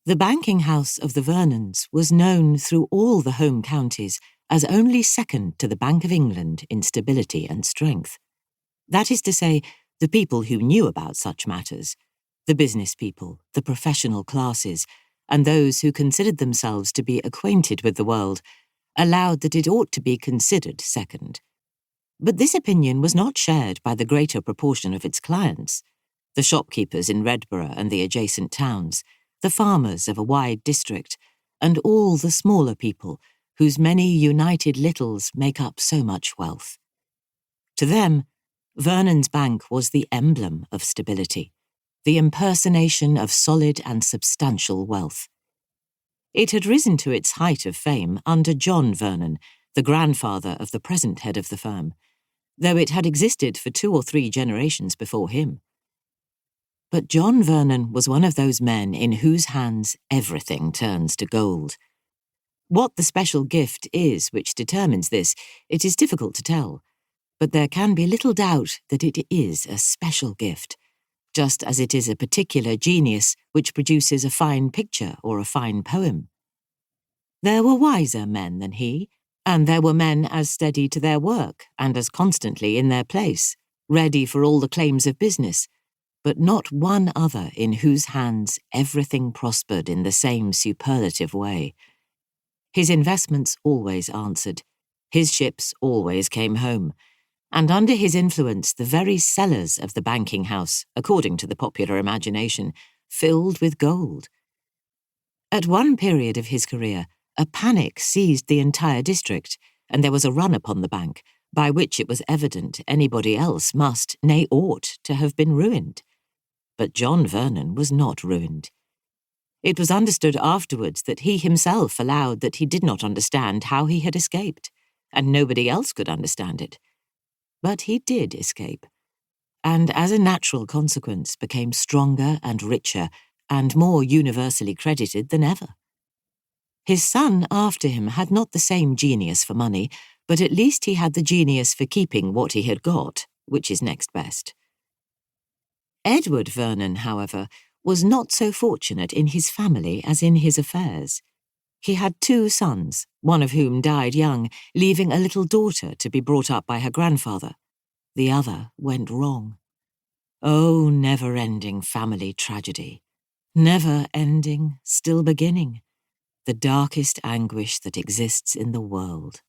The banking house of the Vernons was known through all the home counties as only second to the Bank of England in stability and strength. That is to say, the people who knew about such matters, the business people, the professional classes, and those who considered themselves to be acquainted with the world, allowed that it ought to be considered second. But this opinion was not shared by the greater proportion of its clients, the shopkeepers in Redborough and the adjacent towns, the farmers of a wide district, and all the smaller people whose many united littles make up so much wealth. To them, Vernon's bank was the emblem of stability, the impersonation of solid and substantial wealth. It had risen to its height of fame under John Vernon, the grandfather of the present head of the firm, though it had existed for 2 or 3 generations before him. But John Vernon was one of those men in whose hands everything turns to gold. What the special gift is which determines this, it is difficult to tell, but there can be little doubt that it is a special gift, just as it is a particular genius which produces a fine picture or a fine poem. There were wiser men than he, and there were men as steady to their work and as constantly in their place, ready for all the claims of business, but not one other in whose hands everything prospered in the same superlative way. His investments always answered, his ships always came home, and under his influence the very cellars of the banking house, according to the popular imagination, filled with gold. At one period of his career, a panic seized the entire district, and there was a run upon the bank, by which it was evident anybody else must, nay ought, to have been ruined. But John Vernon was not ruined. It was understood afterwards that he himself allowed that he did not understand how he had escaped, and nobody else could understand it. But he did escape, and as a natural consequence became stronger and richer and more universally credited than ever. His son after him had not the same genius for money, but at least he had the genius for keeping what he had got, which is next best. Edward Vernon, however, was not so fortunate in his family as in his affairs. He had 2 sons, one of whom died young, leaving a little daughter to be brought up by her grandfather. The other went wrong. Oh, never-ending family tragedy. Never-ending, still beginning. The darkest anguish that exists in the world.